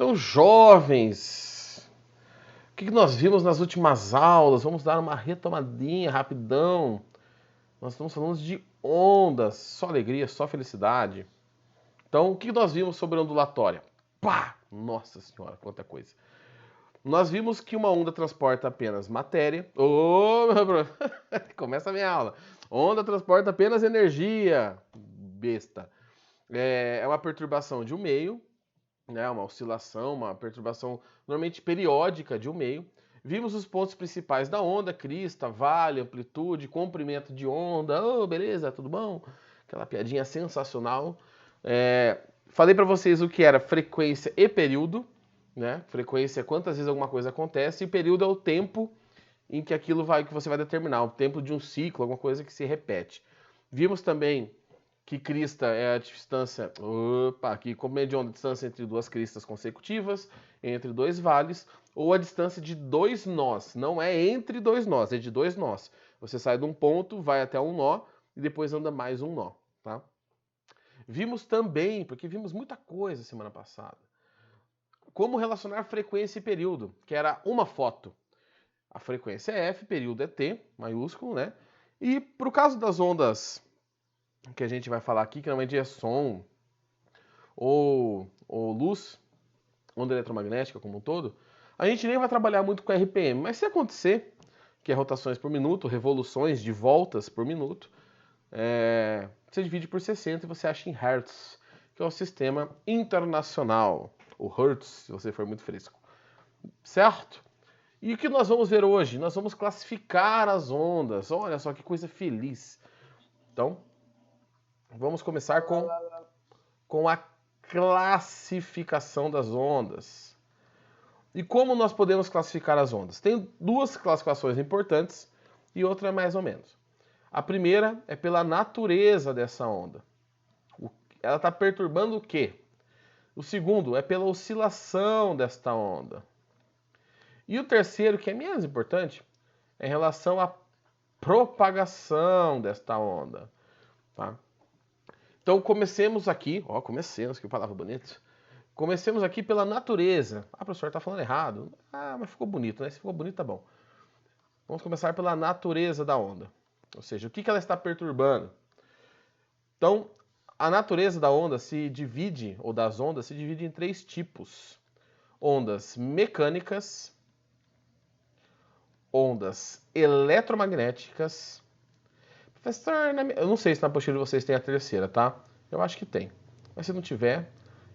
Então, jovens, o que nós vimos nas últimas aulas? Vamos dar uma retomadinha rapidão. Nós estamos falando de ondas, só alegria, só felicidade. Então, o que nós vimos sobre ondulatória? Pá! Nossa senhora, quanta coisa. Nós vimos que uma onda transporta apenas matéria. Começa a minha aula. Onda transporta apenas energia. Besta. É uma perturbação de um meio, né, uma oscilação, uma perturbação normalmente periódica de um meio. Vimos os pontos principais da onda: crista, vale, amplitude, comprimento de onda. Oh, beleza, tudo bom? Aquela piadinha sensacional. Falei para vocês o que era frequência e período, né? Frequência é quantas vezes alguma coisa acontece, e período é o tempo em que que você vai determinar, o tempo de um ciclo, alguma coisa que se repete. Vimos também que crista é a distância, aqui como meio de onda, a distância entre duas cristas consecutivas, entre dois vales, ou a distância de dois nós. Não é entre dois nós, é de dois nós. Você sai de um ponto, vai até um nó e depois anda mais um nó, tá? Vimos também, porque vimos muita coisa semana passada, como relacionar frequência e período, que era uma foto. A frequência é F, período é T, maiúsculo, né? E pro caso das ondas que a gente vai falar aqui, que normalmente é som ou luz, onda eletromagnética como um todo, a gente nem vai trabalhar muito com RPM, mas se acontecer, que é rotações por minuto, revoluções de voltas por minuto, você divide por 60 e você acha em Hertz, que é o sistema internacional, o Hertz, se você for muito fresco. Certo? E o que nós vamos ver hoje? Nós vamos classificar as ondas. Olha só que coisa feliz. Então, vamos começar com a classificação das ondas. E como nós podemos classificar as ondas? Tem duas classificações importantes e outra é mais ou menos. A primeira é pela natureza dessa onda. Ela está perturbando o quê? O segundo é pela oscilação desta onda. E o terceiro, que é menos importante, é em relação à propagação desta onda. Tá? Então comecemos aqui, que palavra bonita. Comecemos aqui pela natureza. Ah, professor, está falando errado. Ah, mas ficou bonito, né? Se ficou bonito, tá bom. Vamos começar pela natureza da onda. Ou seja, o que ela está perturbando? Então, a natureza da onda se divide, ou das ondas, se divide em três tipos. Ondas mecânicas, ondas eletromagnéticas. Professor, eu não sei se na apostila de vocês tem a terceira, tá? Eu acho que tem. Mas se não tiver,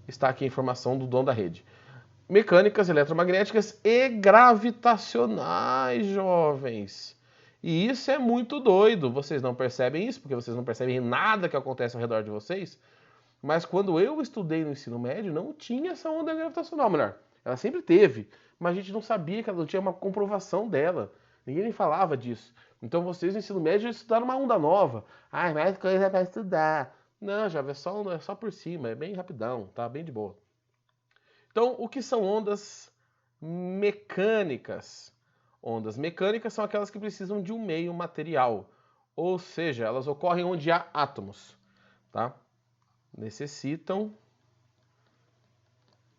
está aqui a informação do dono da rede. Mecânicas, eletromagnéticas e gravitacionais, jovens. E isso é muito doido. Vocês não percebem isso, porque vocês não percebem nada que acontece ao redor de vocês. Mas quando eu estudei no ensino médio, não tinha essa onda gravitacional, melhor. Ela sempre teve, mas a gente não sabia que ela não tinha uma comprovação dela. Ninguém nem falava disso. Então vocês no ensino médio estudaram uma onda nova. Ah, mais coisa para estudar. Não, já é só por cima, é bem rapidão, tá? Bem de boa. Então, o que são ondas mecânicas? Ondas mecânicas são aquelas que precisam de um meio material, ou seja, elas ocorrem onde há átomos, tá? Necessitam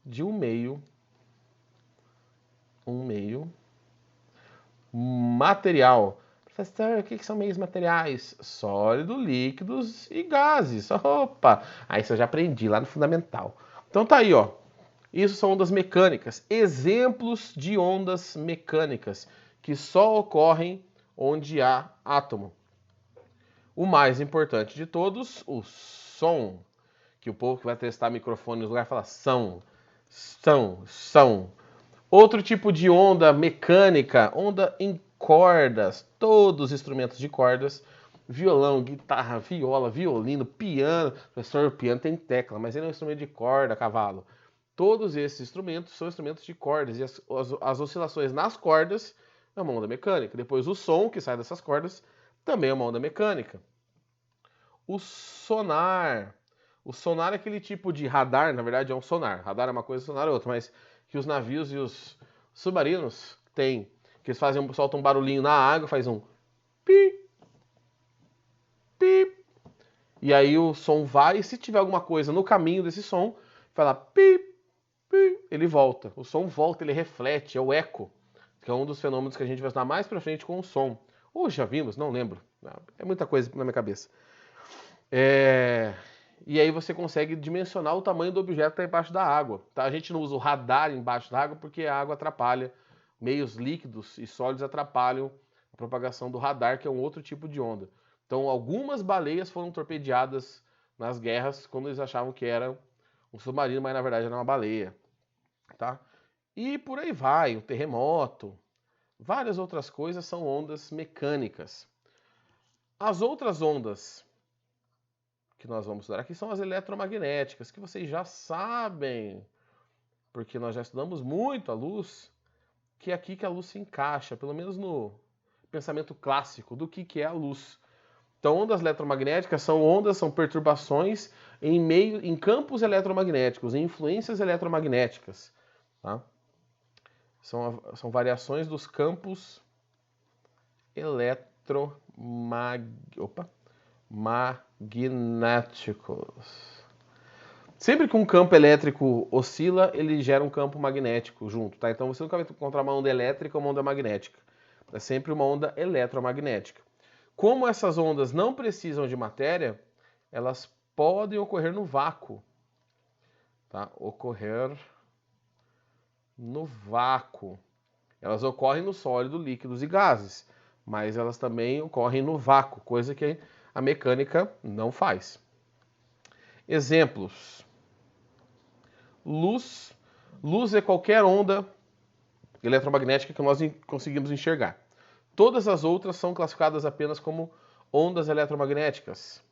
de um meio material. Professor, o que são meios materiais? Sólido, líquidos e gases. Opa! Aí isso eu já aprendi lá no fundamental. Então tá aí, ó. Isso são ondas mecânicas. Exemplos de ondas mecânicas que só ocorrem onde há átomo. O mais importante de todos, o som. Que o povo que vai testar microfone no lugar fala som. Outro tipo de onda mecânica, onda em cordas, todos os instrumentos de cordas, violão, guitarra, viola, violino, piano. Professor, o piano tem tecla, mas ele é um instrumento de corda, cavalo. Todos esses instrumentos são instrumentos de cordas e as oscilações nas cordas é uma onda mecânica. Depois o som que sai dessas cordas também é uma onda mecânica. O sonar. O sonar é aquele tipo de radar, na verdade é um sonar. Radar é uma coisa, sonar é outra, mas que os navios e os submarinos têm, que eles soltam um barulhinho na água, faz um pi, pi, e aí o som vai, e se tiver alguma coisa no caminho desse som, vai lá pi, pi, ele volta. O som volta, ele reflete, é o eco, que é um dos fenômenos que a gente vai estudar mais pra frente com o som. Ou já vimos, não lembro. É muita coisa na minha cabeça. E aí você consegue dimensionar o tamanho do objeto que está embaixo da água. Tá? A gente não usa o radar embaixo da água porque a água atrapalha. Meios líquidos e sólidos atrapalham a propagação do radar, que é um outro tipo de onda. Então, algumas baleias foram torpedeadas nas guerras quando eles achavam que era um submarino, mas na verdade era uma baleia. Tá? E por aí vai, o terremoto, várias outras coisas são ondas mecânicas. As outras ondas que nós vamos estudar aqui são as eletromagnéticas, que vocês já sabem, porque nós já estudamos muito a luz, que é aqui que a luz se encaixa, pelo menos no pensamento clássico do que é a luz. Então, ondas eletromagnéticas são ondas, são perturbações em campos eletromagnéticos, em influências eletromagnéticas. Tá? São variações dos campos magnéticos. Sempre que um campo elétrico oscila, ele gera um campo magnético junto, tá? Então você nunca vai encontrar uma onda elétrica ou uma onda magnética. É sempre uma onda eletromagnética. Como essas ondas não precisam de matéria, elas podem ocorrer no vácuo. Tá? Ocorrer no vácuo. Elas ocorrem no sólido, líquidos e gases, mas elas também ocorrem no vácuo, coisa que a mecânica não faz. Exemplos. Luz. Luz é qualquer onda eletromagnética que nós conseguimos enxergar. Todas as outras são classificadas apenas como ondas eletromagnéticas.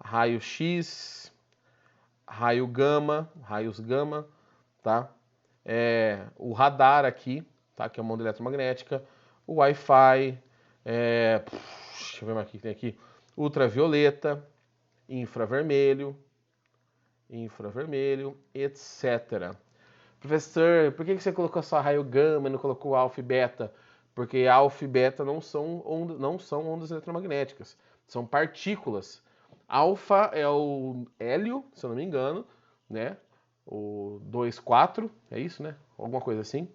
Raio-X, raios gama, tá? O radar aqui, tá? Que é uma onda eletromagnética. O Wi-Fi, deixa eu ver mais o que tem aqui. Ultravioleta, infravermelho, etc. Professor, por que você colocou só raio gama e não colocou alfa e beta? Porque alfa e beta não são ondas eletromagnéticas, são partículas. Alfa é o hélio, se eu não me engano, né? O 2,4, é isso, né? Alguma coisa assim.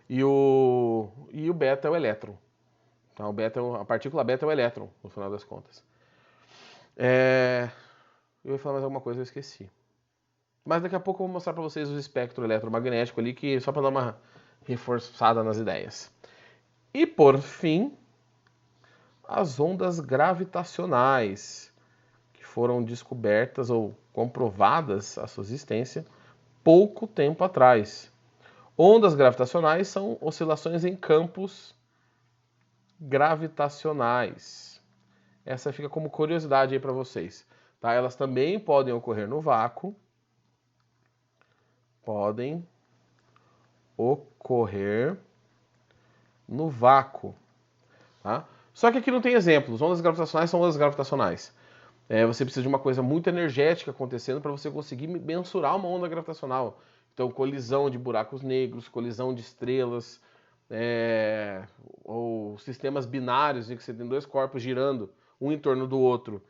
E o beta é o elétron. Então, a partícula beta é o elétron, no final das contas. Eu ia falar mais alguma coisa, eu esqueci. Mas daqui a pouco eu vou mostrar para vocês o espectro eletromagnético ali, que só para dar uma reforçada nas ideias. E por fim, as ondas gravitacionais, que foram descobertas ou comprovadas a sua existência pouco tempo atrás. Ondas gravitacionais são oscilações em campos gravitacionais. Essa fica como curiosidade aí para vocês. Tá? Elas também podem ocorrer no vácuo. Podem ocorrer no vácuo. Tá? Só que aqui não tem exemplos. Ondas gravitacionais são ondas gravitacionais. Você precisa de uma coisa muito energética acontecendo para você conseguir mensurar uma onda gravitacional. Então, colisão de buracos negros, colisão de estrelas, ou sistemas binários em que você tem dois corpos girando um em torno do outro,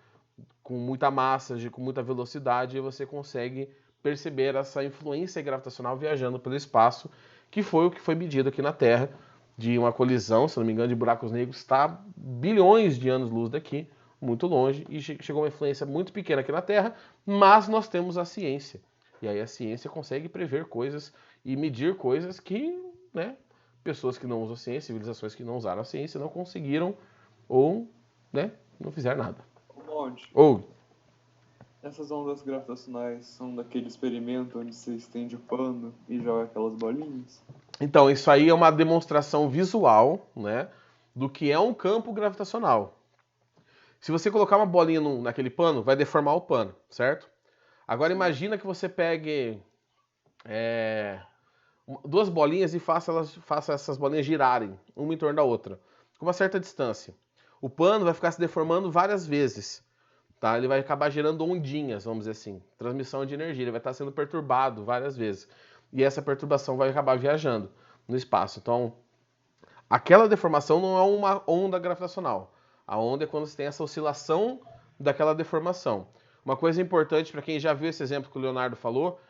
com muita massa, com muita velocidade, e você consegue perceber essa influência gravitacional viajando pelo espaço, que foi o que foi medido aqui na Terra, de uma colisão, se não me engano, de buracos negros, está bilhões de anos-luz daqui, muito longe, e chegou uma influência muito pequena aqui na Terra, mas nós temos a ciência. E aí a ciência consegue prever coisas e medir coisas que, né, pessoas que não usam a ciência, civilizações que não usaram a ciência, não conseguiram ou, né, não fizeram nada. Essas ondas gravitacionais são daquele experimento onde você estende o pano e joga aquelas bolinhas? Então, isso aí é uma demonstração visual, né, do que é um campo gravitacional. Se você colocar uma bolinha naquele pano, vai deformar o pano, certo? Agora imagina que você pegue duas bolinhas e faça essas bolinhas girarem, uma em torno da outra, com uma certa distância. O pano vai ficar se deformando várias vezes. Tá? Ele vai acabar gerando ondinhas, vamos dizer assim, transmissão de energia, ele vai estar sendo perturbado várias vezes. E essa perturbação vai acabar viajando no espaço. Então, aquela deformação não é uma onda gravitacional. A onda é quando você tem essa oscilação daquela deformação. Uma coisa importante para quem já viu esse exemplo que o Leonardo falou,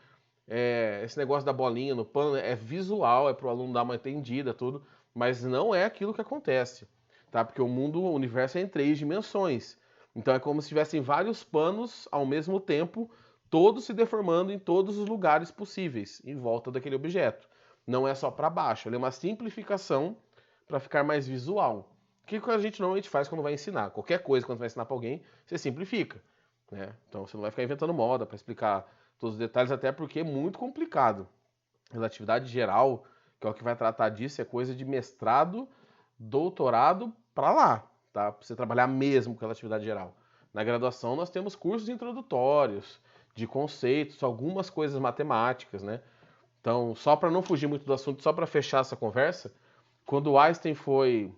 esse negócio da bolinha no pano é visual, é para o aluno dar uma entendida, tudo, mas não é aquilo que acontece, tá? Porque o universo é em 3 dimensões. Então é como se tivessem vários panos ao mesmo tempo, todos se deformando em todos os lugares possíveis, em volta daquele objeto. Não é só para baixo, ele é uma simplificação para ficar mais visual. O que a gente normalmente faz quando vai ensinar? Qualquer coisa, quando vai ensinar para alguém, você simplifica, né? Então você não vai ficar inventando moda para explicar todos os detalhes, até porque é muito complicado. Relatividade geral, que é o que vai tratar disso, é coisa de mestrado, doutorado para lá, tá? Para você trabalhar mesmo com relatividade geral. Na graduação nós temos cursos introdutórios, de conceitos, algumas coisas matemáticas, né? Então, só para não fugir muito do assunto, só para fechar essa conversa, quando o Einstein foi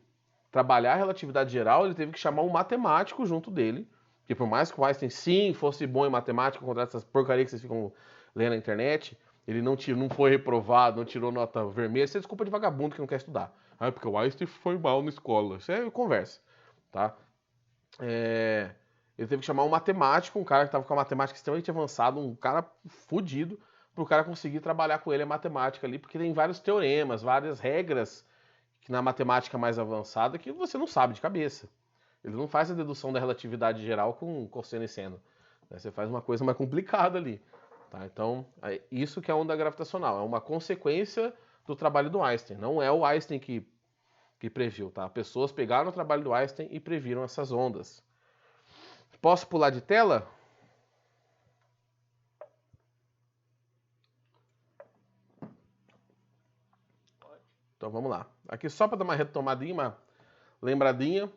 trabalhar a relatividade geral, ele teve que chamar um matemático junto dele, que por mais que o Einstein sim fosse bom em matemática, contra essas porcarias que vocês ficam lendo na internet, ele não foi reprovado, não tirou nota vermelha, isso é desculpa de vagabundo que não quer estudar. Ah, porque o Einstein foi mal na escola. Isso é conversa, tá? Ele teve que chamar um matemático, um cara que estava com a matemática extremamente avançada, um cara fudido, para o cara conseguir trabalhar com ele a matemática ali, porque tem vários teoremas, várias regras que na matemática mais avançada que você não sabe de cabeça. Ele não faz a dedução da relatividade geral com cosseno e seno. Né? Você faz uma coisa mais complicada ali. Tá? Então, isso que é a onda gravitacional. É uma consequência do trabalho do Einstein. Não é o Einstein que previu. Tá? Pessoas pegaram o trabalho do Einstein e previram essas ondas. Posso pular de tela? Então vamos lá. Aqui só para dar uma retomadinha, uma lembradinha.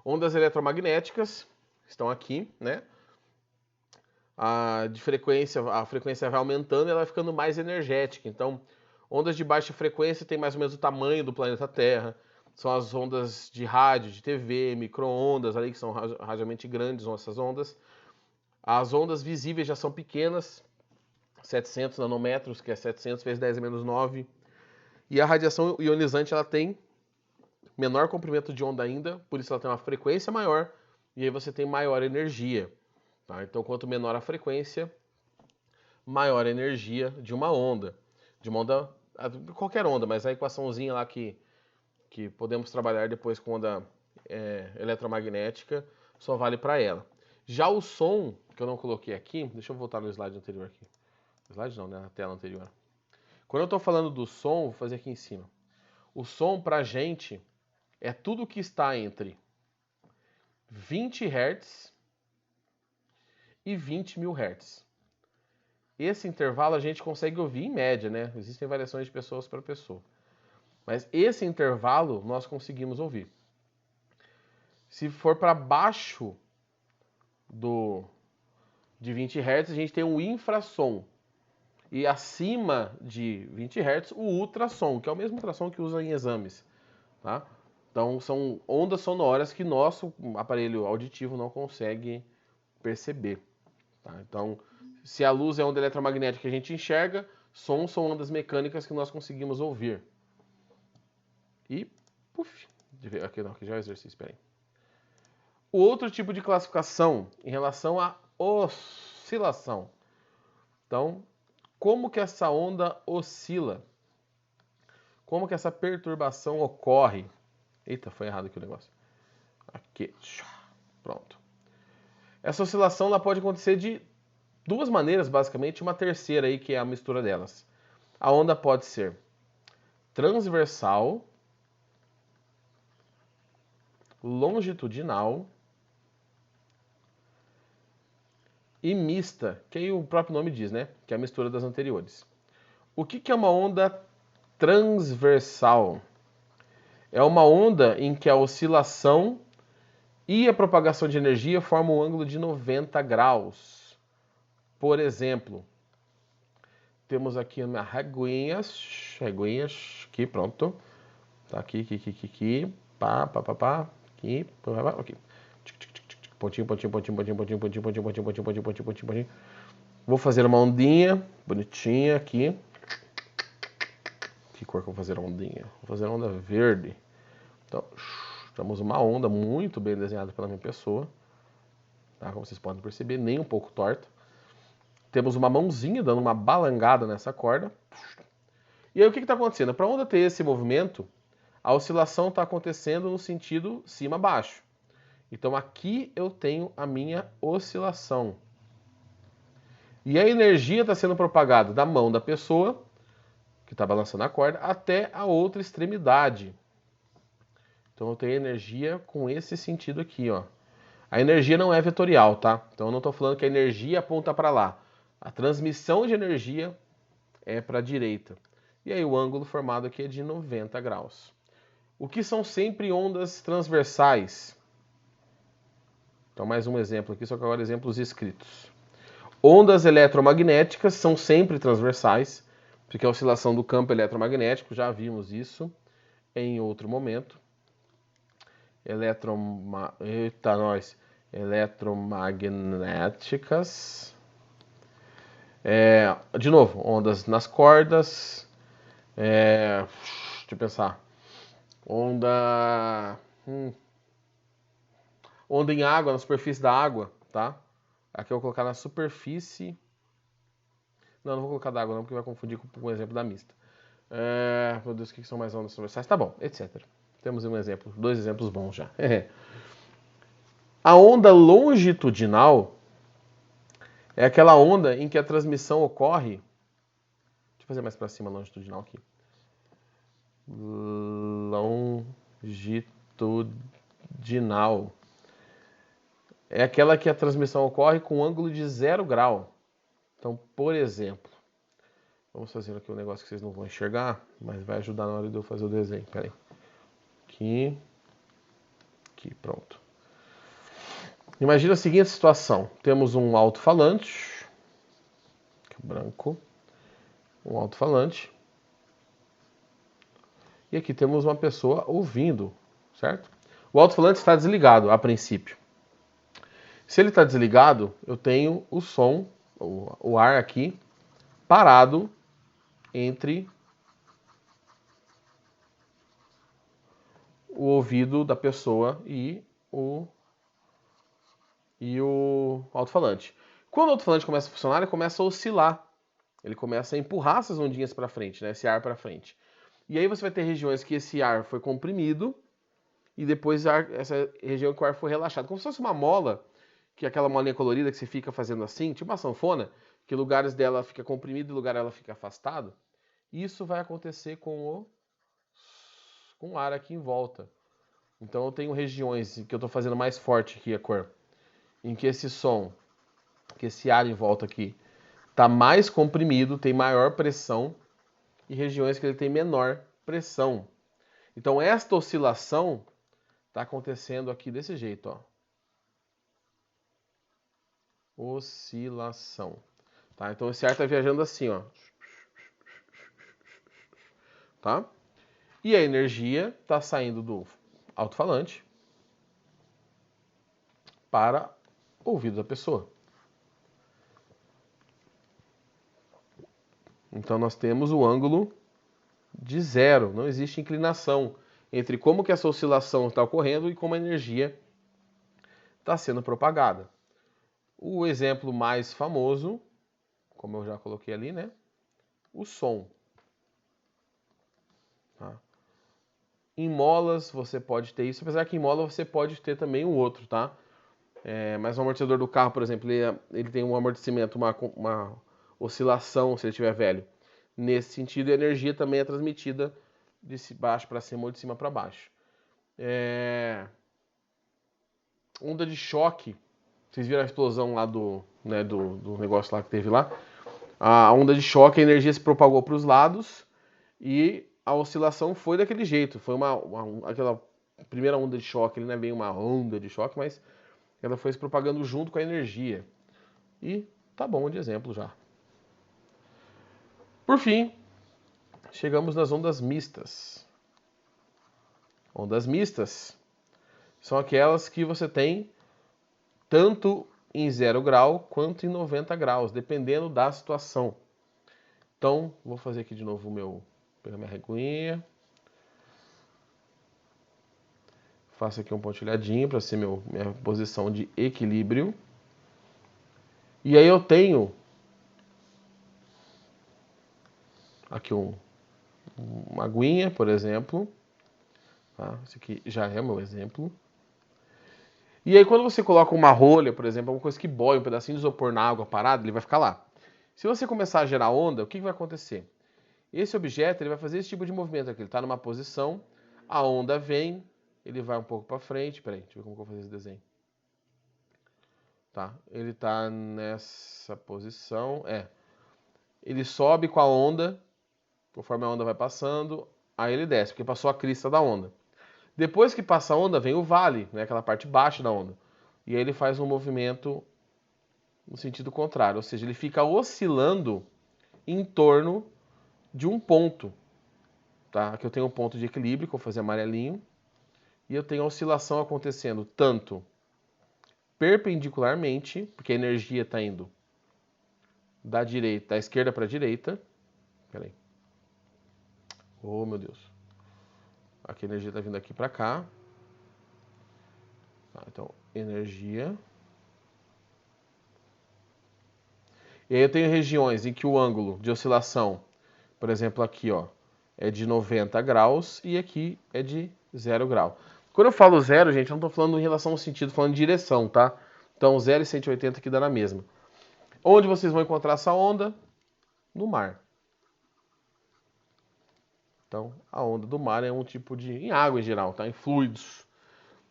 Ondas eletromagnéticas estão aqui, né? A frequência vai aumentando e ela vai ficando mais energética. Então, ondas de baixa frequência têm mais ou menos o tamanho do planeta Terra. São as ondas de rádio, de TV, micro-ondas ali, que são razoavelmente grandes, são essas ondas. As ondas visíveis já são pequenas, 700 nanômetros, que é 700 vezes 10 a menos 9. E a radiação ionizante ela tem menor comprimento de onda ainda, por isso ela tem uma frequência maior, e aí você tem maior energia. Tá? Então, quanto menor a frequência, maior a energia de uma onda. De uma onda, qualquer onda, mas a equaçãozinha lá que podemos trabalhar depois com onda eletromagnética só vale para ela. Já o som, que eu não coloquei aqui, deixa eu voltar no slide anterior aqui. Slide não, né? Na tela anterior. Quando eu estou falando do som, vou fazer aqui em cima. O som, para a gente, é tudo que está entre 20 Hz e 20 mil Hz. Esse intervalo a gente consegue ouvir em média, né? Existem variações de pessoas para pessoa. Mas esse intervalo nós conseguimos ouvir. Se for para baixo de 20 Hz, a gente tem um infrassom. E acima de 20 Hz, o ultrassom, que é o mesmo ultrassom que usa em exames. Tá? Então, são ondas sonoras que nosso aparelho auditivo não consegue perceber. Tá? Então, se a luz é onda eletromagnética que a gente enxerga, sons são ondas mecânicas que nós conseguimos ouvir. E, puf, aqui não, aqui já é o exercício, espera aí. O outro tipo de classificação em relação à oscilação. Então, como que essa onda oscila? Como que essa perturbação ocorre? Eita, foi errado aqui o negócio. Aqui, pronto. Essa oscilação ela pode acontecer de duas maneiras, basicamente, uma terceira aí que é a mistura delas. A onda pode ser transversal, longitudinal e mista, que aí o próprio nome diz, né? Que é a mistura das anteriores. O que é uma onda transversal? É uma onda em que a oscilação e a propagação de energia formam um ângulo de 90 graus. Por exemplo, temos aqui uma reguinhas, aqui, pronto. Tá aqui, pá, aqui, aqui. Pontinho. Vou fazer uma ondinha bonitinha aqui. Que cor que eu vou fazer a ondinha? Vou fazer a onda verde. Então, temos uma onda muito bem desenhada pela minha pessoa. Tá? Como vocês podem perceber, nem um pouco torta. temos uma mãozinha dando uma balangada nessa corda. E aí o que está acontecendo? Para a onda ter esse movimento, a oscilação está acontecendo no sentido cima-baixo. Então aqui eu tenho a minha oscilação. E a energia está sendo propagada da mão da pessoa, que está balançando a corda, até a outra extremidade. Então eu tenho energia com esse sentido aqui, ó. A energia não é vetorial, tá? Então eu não estou falando que a energia aponta para lá. A transmissão de energia é para a direita. E aí o ângulo formado aqui é de 90 graus. O que são sempre ondas transversais? Então mais um exemplo aqui, só que agora exemplos escritos. Ondas eletromagnéticas são sempre transversais, porque a oscilação do campo eletromagnético, já vimos isso em outro momento. Eletromagnéticas. De novo, ondas nas cordas. Deixa eu pensar. Onda em água, na superfície da água, tá? Aqui eu vou colocar na superfície. Não vou colocar da água não, porque vai confundir com o exemplo da mista. Meu Deus, o que são mais ondas transversais? Tá bom, etc. Temos um exemplo, 2 exemplos bons já. A onda longitudinal é aquela onda em que a transmissão ocorre. Deixa eu fazer mais para cima, longitudinal aqui. Longitudinal é aquela que a transmissão ocorre com um ângulo de 0 grau. Então, por exemplo, vamos fazer aqui um negócio que vocês não vão enxergar, mas vai ajudar na hora de eu fazer o desenho. Pera aí. Aqui, pronto. Imagina a seguinte situação. Temos um alto-falante, branco, um alto-falante, e aqui temos uma pessoa ouvindo, certo? O alto-falante está desligado a princípio. Se ele está desligado, eu tenho o som, o ar aqui, parado entre o ouvido da pessoa e o alto-falante. Quando o alto-falante começa a funcionar, ele começa a oscilar. Ele começa a empurrar essas ondinhas para frente, né? Esse ar para frente. E aí você vai ter regiões que esse ar foi comprimido e depois essa região que o ar foi relaxado. Como se fosse uma mola, que é aquela molinha colorida que você fica fazendo assim, tipo uma sanfona, que lugares dela fica comprimido e lugar ela fica afastado. Isso vai acontecer com o ar aqui em volta. Então eu tenho regiões que eu estou fazendo mais forte aqui a cor, em que esse som, que esse ar em volta aqui, está mais comprimido, tem maior pressão, e regiões que ele tem menor pressão. Então esta oscilação está acontecendo aqui desse jeito, ó. Oscilação. Tá? Então esse ar está viajando assim, ó. Tá? E a energia está saindo do alto-falante para o ouvido da pessoa. Então nós temos o ângulo de 0. Não existe inclinação entre como que essa oscilação está ocorrendo e como a energia está sendo propagada. O exemplo mais famoso, como eu já coloquei ali, né? O som. Tá? Em molas você pode ter isso, apesar que em mola você pode ter também o outro, tá? Mas o amortecedor do carro, por exemplo, ele tem um amortecimento, uma oscilação, se ele estiver velho. Nesse sentido, a energia também é transmitida de baixo para cima ou de cima para baixo. Onda de choque. Vocês viram a explosão lá do negócio lá que teve lá? A onda de choque, a energia se propagou para os lados e a oscilação foi daquele jeito. Foi aquela primeira onda de choque, ele não é bem uma onda de choque, mas ela foi se propagando junto com a energia. E tá bom de exemplo já. Por fim, chegamos nas ondas mistas. Ondas mistas são aquelas que você tem tanto em 0 grau quanto em 90 graus, dependendo da situação. Então, vou fazer aqui de novo pegar minha reguinha. Faço aqui um pontilhadinho para ser minha posição de equilíbrio. E aí eu tenho aqui uma aguinha, por exemplo. Tá? Esse aqui já é o meu exemplo. E aí quando você coloca uma rolha, por exemplo, alguma coisa que boia, um pedacinho de isopor na água parada, ele vai ficar lá. Se você começar a gerar onda, o que vai acontecer? Esse objeto ele vai fazer esse tipo de movimento aqui. Ele está numa posição, a onda vem, ele vai um pouco para frente. Peraí, deixa eu ver como eu vou fazer esse desenho. Tá? Ele está nessa posição. Ele sobe com a onda, conforme a onda vai passando, aí ele desce, porque passou a crista da onda. Depois que passa a onda, vem o vale, né, aquela parte baixa da onda. E aí ele faz um movimento no sentido contrário, ou seja, ele fica oscilando em torno de um ponto. Tá? Aqui eu tenho um ponto de equilíbrio, que eu vou fazer amarelinho, e eu tenho a oscilação acontecendo tanto perpendicularmente, porque a energia está indo da esquerda para a direita. Peraí. Oh, meu Deus. Aqui a energia está vindo aqui para cá. Tá, então, energia. E aí eu tenho regiões em que o ângulo de oscilação, por exemplo, aqui, ó, é de 90 graus e aqui é de 0 grau. Quando eu falo zero, gente, eu não estou falando em relação ao sentido, falando de direção, tá? Então, 0 e 180 aqui dá na mesma. Onde vocês vão encontrar essa onda? No mar. Então, a onda do mar é um tipo de... em água em geral, tá? Em fluidos.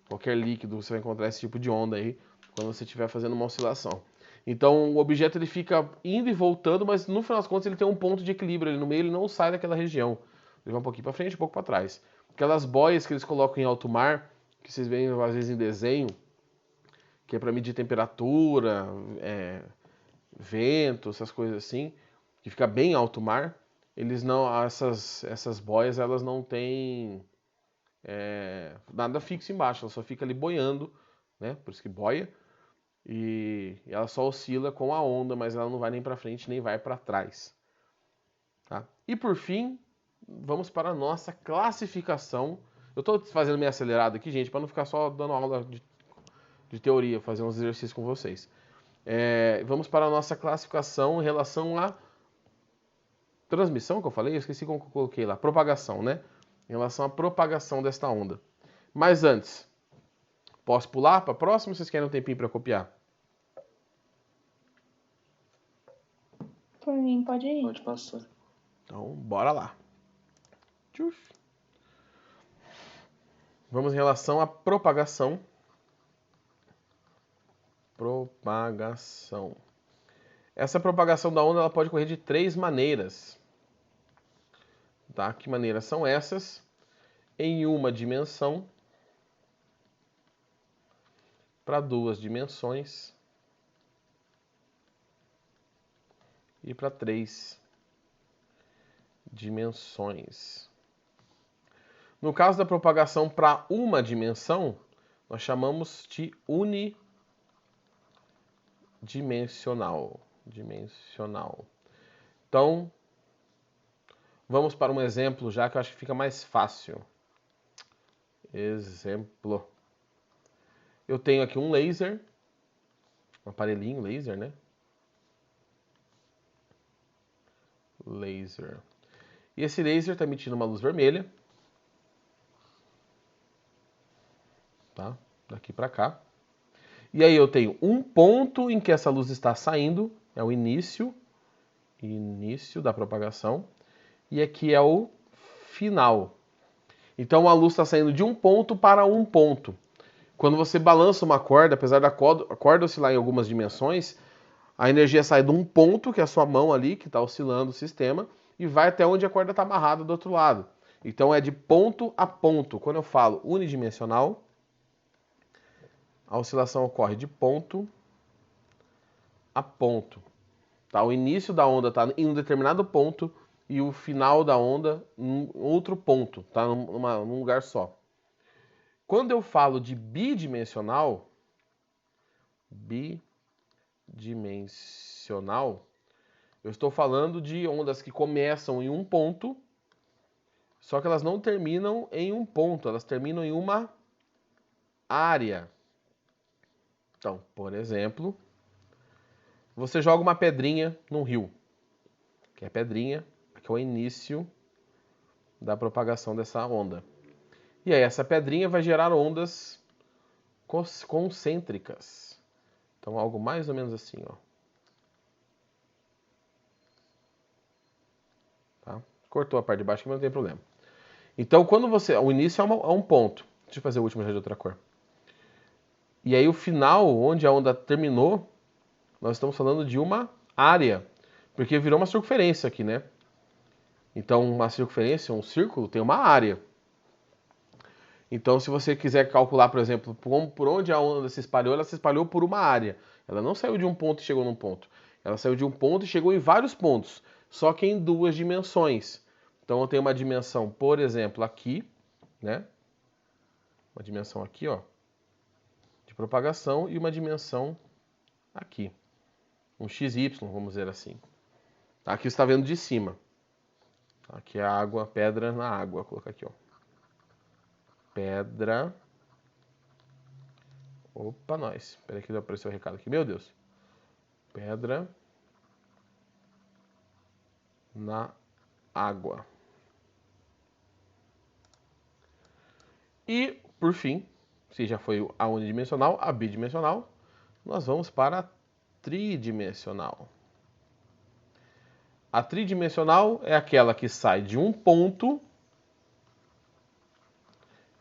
Qualquer líquido, você vai encontrar esse tipo de onda aí quando você estiver fazendo uma oscilação. Então, o objeto ele fica indo e voltando, mas no final das contas ele tem um ponto de equilíbrio ali no meio, ele não sai daquela região. Ele vai um pouquinho para frente, um pouco para trás. Aquelas boias que eles colocam em alto mar, que vocês veem às vezes em desenho, que é para medir temperatura, vento, essas coisas assim, que fica bem alto mar, eles não, essas boias elas não têm nada fixo embaixo, ela só fica ali boiando, né? Por isso que boia. E ela só oscila com a onda, mas ela não vai nem para frente nem vai para trás. Tá? E por fim, vamos para a nossa classificação. Eu estou fazendo meio acelerado aqui, gente, para não ficar só dando aula de teoria, fazer uns exercícios com vocês. Vamos para a nossa classificação em relação à transmissão que eu falei, eu esqueci como eu coloquei lá, propagação, né? Em relação à propagação desta onda. Mas antes, posso pular para a próxima ou vocês querem um tempinho para copiar? Por mim, pode ir. Pode passar. Então, bora lá. Tchuf. Vamos em relação à propagação. Propagação. Essa propagação da onda ela pode ocorrer de 3 maneiras. Tá? Que maneiras são essas? Em uma dimensão, para 2 dimensões e para 3 dimensões. No caso da propagação para uma dimensão, nós chamamos de unidimensional. Então, vamos para um exemplo já que eu acho que fica mais fácil. Exemplo. Eu tenho aqui um laser, um aparelhinho laser, né? Laser. E esse laser está emitindo uma luz vermelha. Tá? Daqui para cá. E aí eu tenho um ponto em que essa luz está saindo, é o início da propagação, e aqui é o final. Então a luz está saindo de um ponto para um ponto. Quando você balança uma corda, apesar da corda oscilar em algumas dimensões, a energia sai de um ponto, que é a sua mão ali, que está oscilando o sistema, e vai até onde a corda está amarrada do outro lado. Então é de ponto a ponto. Quando eu falo unidimensional, a oscilação ocorre de ponto a ponto. Tá? O início da onda está em um determinado ponto e o final da onda em outro ponto, tá? Num lugar só. Quando eu falo de bidimensional, eu estou falando de ondas que começam em um ponto, só que elas não terminam em um ponto, elas terminam em uma área. Então, por exemplo, você joga uma pedrinha num rio. Aqui é pedrinha, aqui que é o início da propagação dessa onda. E aí essa pedrinha vai gerar ondas concêntricas. Então algo mais ou menos assim, ó. Tá? Cortou a parte de baixo aqui, mas não tem problema. Então quando você... O início é um ponto. Deixa eu fazer o último já de outra cor. E aí o final, onde a onda terminou, nós estamos falando de uma área. Porque virou uma circunferência aqui, né? Então uma circunferência, um círculo, tem uma área. Então, se você quiser calcular, por exemplo, por onde a onda se espalhou, ela se espalhou por uma área. Ela não saiu de um ponto e chegou num ponto. Ela saiu de um ponto e chegou em vários pontos, só que em duas dimensões. Então, eu tenho uma dimensão, por exemplo, aqui, né? Uma dimensão aqui, ó, de propagação e uma dimensão aqui. Um XY, vamos dizer assim. Aqui você está vendo de cima. Aqui é a água, pedra na água. Vou colocar aqui, ó. Pedra. Opa, nós. Espera que apareceu o recado aqui. Meu Deus. Pedra na água. E, por fim, se já foi a unidimensional, a bidimensional, nós vamos para a tridimensional. A tridimensional é aquela que sai de um ponto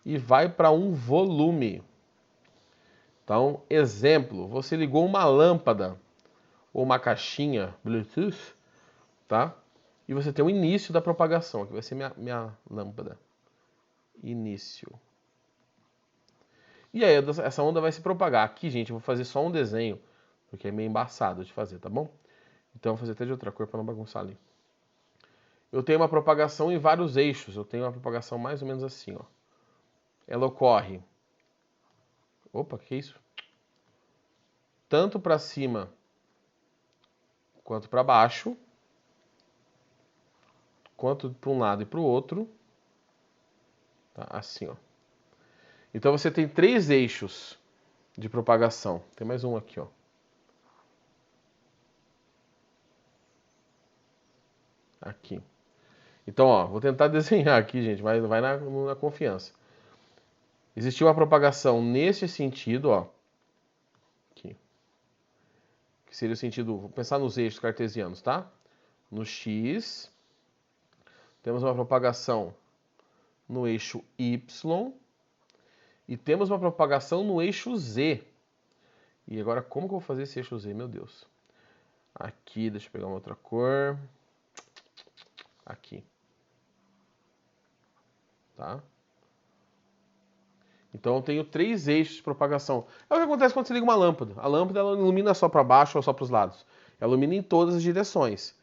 e vai para um volume. Então, exemplo, você ligou uma lâmpada ou uma caixinha Bluetooth, tá? E você tem o início da propagação. Aqui vai ser minha lâmpada. Início. E aí essa onda vai se propagar. Aqui, gente, eu vou fazer só um desenho, porque é meio embaçado de fazer, tá bom? Então, eu vou fazer até de outra cor para não bagunçar ali. Eu tenho uma propagação em vários eixos. Eu tenho uma propagação mais ou menos assim, ó. Ela ocorre... Opa, que é isso? Tanto para cima quanto para baixo, quanto para um lado e para o outro, tá? Assim, ó. Então você tem 3 eixos de propagação. Tem mais um aqui, ó. Aqui. Então, ó, vou tentar desenhar aqui, gente, mas vai na confiança. Existiu uma propagação nesse sentido, ó. Aqui. Que seria o sentido, vou pensar nos eixos cartesianos, tá? No X, temos uma propagação no eixo Y e temos uma propagação no eixo Z. E agora, como que eu vou fazer esse eixo Z? Meu Deus. Aqui, deixa eu pegar uma outra cor. Aqui. Tá? Então eu tenho 3 eixos de propagação. É o que acontece quando você liga uma lâmpada. A lâmpada ela ilumina só para baixo ou só para os lados. Ela ilumina em todas as direções.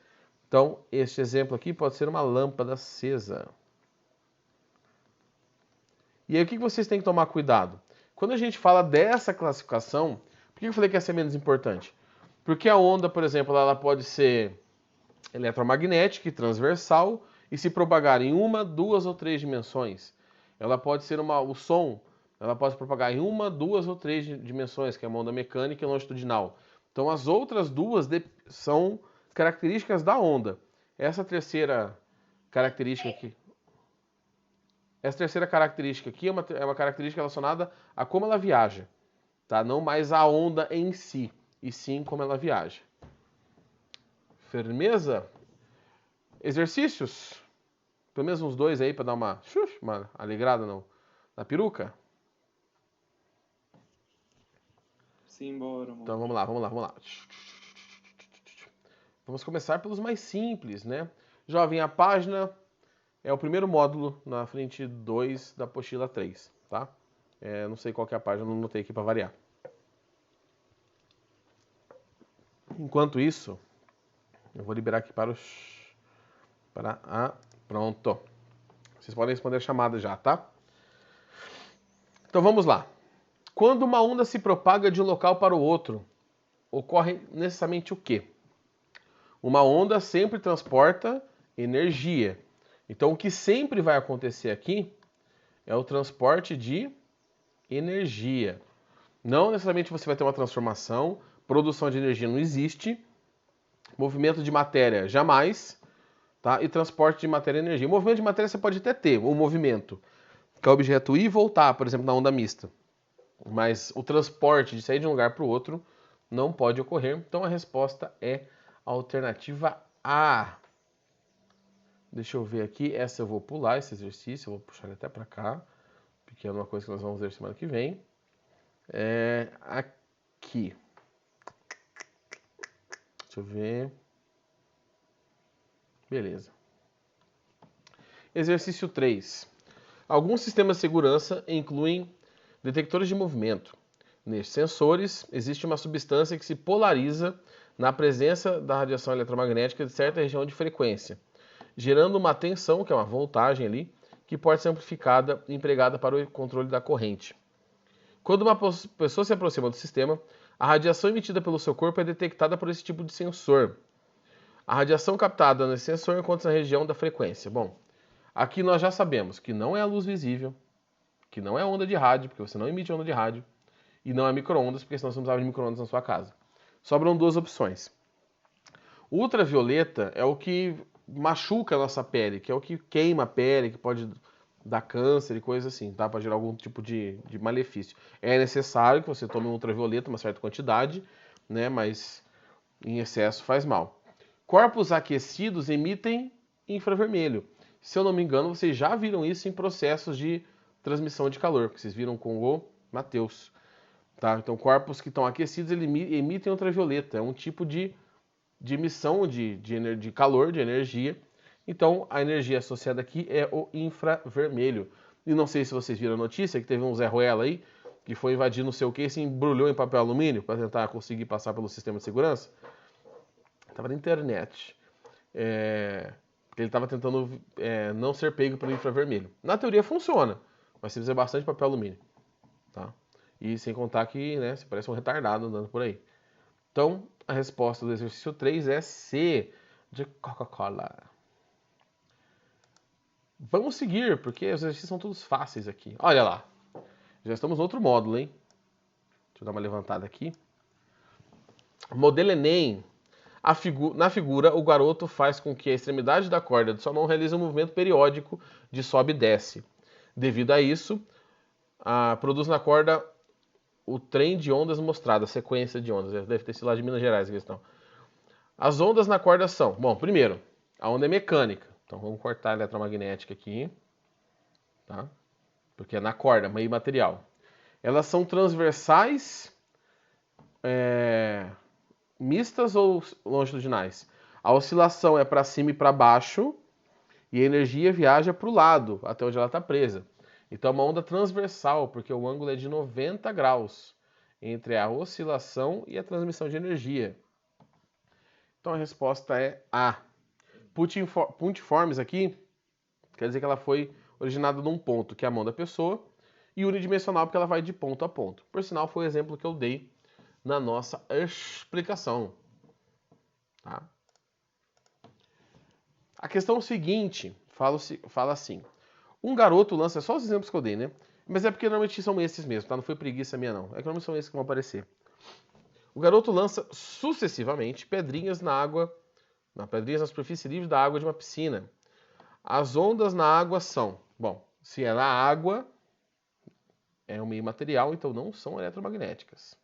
Então, este exemplo aqui pode ser uma lâmpada acesa. E aí o que vocês têm que tomar cuidado? Quando a gente fala dessa classificação, por que eu falei que essa é menos importante? Porque a onda, por exemplo, ela pode ser eletromagnética e transversal e se propagar em 1, 2 ou 3 dimensões. Ela pode ser o som, ela pode se propagar em 1, 2 ou 3 dimensões, que é uma onda mecânica e longitudinal. Então as outras duas são características da onda. Essa terceira característica aqui é uma característica relacionada a como ela viaja, tá? Não mais a onda em si, e sim como ela viaja. Firmeza? Exercícios? Pelo menos uns 2 aí para dar uma alegrada na peruca? Simbora, mano. Então vamos lá. Vamos começar pelos mais simples, né? Jovem, a página é o primeiro módulo na frente 2 da apostila 3, tá? Não sei qual que é a página, não notei aqui para variar. Enquanto isso, eu vou liberar aqui pronto. Vocês podem responder a chamada já, tá? Então vamos lá. Quando uma onda se propaga de um local para o outro, ocorre necessariamente o quê? Uma onda sempre transporta energia. Então o que sempre vai acontecer aqui é o transporte de energia. Não necessariamente você vai ter uma transformação, produção de energia não existe, movimento de matéria jamais, tá? E transporte de matéria e energia. O movimento de matéria você pode até ter, o movimento, que é o objeto ir e voltar, por exemplo, na onda mista. Mas o transporte de sair de um lugar para o outro não pode ocorrer. Então a resposta é a alternativa A. Deixa eu ver aqui. Essa eu vou pular, esse exercício. Eu vou puxar ele até para cá. Porque é uma coisa que nós vamos ver semana que vem. Aqui. Deixa eu ver. Beleza. Exercício 3. Alguns sistemas de segurança incluem detectores de movimento. Nestes sensores, existe uma substância que se polariza na presença da radiação eletromagnética de certa região de frequência, gerando uma tensão, que é uma voltagem ali, que pode ser amplificada e empregada para o controle da corrente. Quando uma pessoa se aproxima do sistema, a radiação emitida pelo seu corpo é detectada por esse tipo de sensor. A radiação captada nesse sensor encontra-se na região da frequência. Bom, aqui nós já sabemos que não é a luz visível, que não é onda de rádio, porque você não emite onda de rádio, e não é micro-ondas, porque senão você não precisava de micro-ondas na sua casa. Sobram duas opções. O ultravioleta é o que machuca a nossa pele, que é o que queima a pele, que pode dar câncer e coisas assim, tá? Pode gerar algum tipo de malefício. É necessário que você tome um ultravioleta, uma certa quantidade, né? Mas em excesso faz mal. Corpos aquecidos emitem infravermelho. Se eu não me engano, vocês já viram isso em processos de transmissão de calor, que vocês viram com o Matheus. Tá? Então, corpos que estão aquecidos emitem ultravioleta. É um tipo de emissão de calor, de energia. Então, a energia associada aqui é o infravermelho. E não sei se vocês viram a notícia, que teve um Zé Ruela aí, que foi invadir não sei o que e se embrulhou em papel alumínio para tentar conseguir passar pelo sistema de segurança. Estava na internet. Porque ele estava tentando não ser pego pelo infravermelho. Na teoria funciona, mas você precisa bastante papel alumínio. Tá? E sem contar que você parece um retardado andando por aí. Então, a resposta do exercício 3 é C, de Coca-Cola. Vamos seguir, porque os exercícios são todos fáceis aqui. Olha lá. Já estamos no outro módulo, hein? Deixa eu dar uma levantada aqui. Modelo Enem. Na figura, o garoto faz com que a extremidade da corda de sua mão realize um movimento periódico de sobe e desce. Devido a isso, produz na corda o trem de ondas mostrado, a sequência de ondas. Deve ter sido lá de Minas Gerais a questão. As ondas na corda são... Bom, primeiro, a onda é mecânica. Então vamos cortar a eletromagnética aqui. Tá? Porque é na corda, meio material. Elas são transversais, mistas ou longitudinais? A oscilação é para cima e para baixo e a energia viaja para o lado, até onde ela está presa. Então é uma onda transversal, porque o ângulo é de 90 graus entre a oscilação e a transmissão de energia. Então a resposta é A. Puntiformes aqui quer dizer que ela foi originada num ponto, que é a mão da pessoa, e unidimensional porque ela vai de ponto a ponto. Por sinal, foi o exemplo que eu dei na nossa explicação. Tá? A questão seguinte fala assim. Um garoto lança, só os exemplos que eu dei, né? Mas é porque normalmente são esses mesmo, tá? Não foi preguiça minha, não. É que normalmente são esses que vão aparecer. O garoto lança sucessivamente pedrinhas pedrinhas na superfície livre da água de uma piscina. As ondas na água são, bom, se é na água, é um meio material, então não são eletromagnéticas.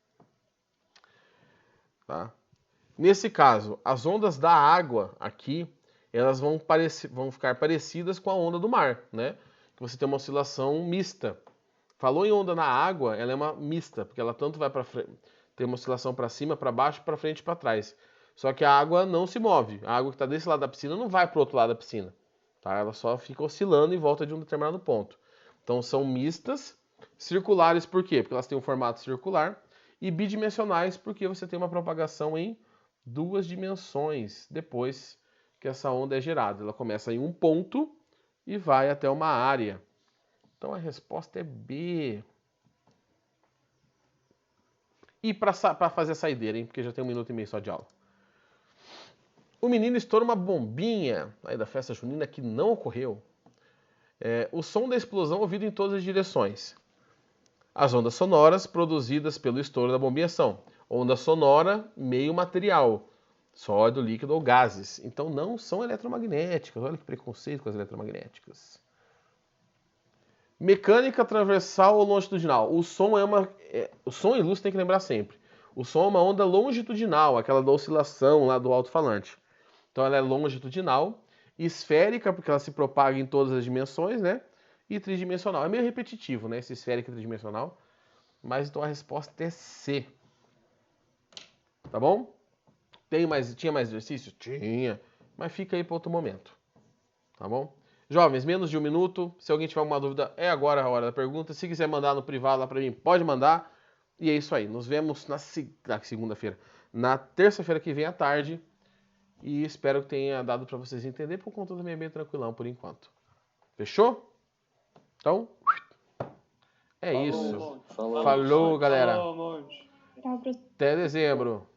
Tá? Nesse caso, as ondas da água aqui, elas vão ficar parecidas com a onda do mar, né? Que você tem uma oscilação mista. Falou em onda na água, ela é uma mista, porque ela tanto vai para frente, tem uma oscilação para cima, para baixo, para frente e para trás. Só que a água não se move. A água que está desse lado da piscina não vai para o outro lado da piscina. Tá? Ela só fica oscilando em volta de um determinado ponto. Então são mistas, circulares por quê? Porque elas têm um formato circular, e bidimensionais porque você tem uma propagação em 2 dimensões depois que essa onda é gerada. Ela começa em um ponto e vai até uma área. Então a resposta é B. E para fazer a saideira, hein? Porque já tem 1 minuto e meio só de aula. O menino estoura uma bombinha aí da festa junina que não ocorreu. O som da explosão ouvido em todas as direções. As ondas sonoras produzidas pelo estouro da bombinha são onda sonora, meio material. Sólido, líquido ou gases. Então não são eletromagnéticas. Olha que preconceito com as eletromagnéticas. Mecânica transversal ou longitudinal. O som o som e luz tem que lembrar sempre. O som é uma onda longitudinal, aquela da oscilação lá do alto-falante. Então ela é longitudinal, esférica, porque ela se propaga em todas as dimensões, né? E tridimensional. É meio repetitivo, né? Esse esférico e tridimensional. Mas então a resposta é C. Tá bom? Tinha mais exercícios? Tinha. Mas fica aí para outro momento. Tá bom? Jovens, menos de 1 minuto. Se alguém tiver alguma dúvida, é agora a hora da pergunta. Se quiser mandar no privado lá para mim, pode mandar. E é isso aí. Nos vemos na segunda-feira. Na terça-feira que vem à tarde. E espero que tenha dado para vocês entender. Por conta também é bem tranquilão por enquanto. Fechou? Então, é isso. Falou, Falou, galera. Falou, monte. Tchau, Até dezembro.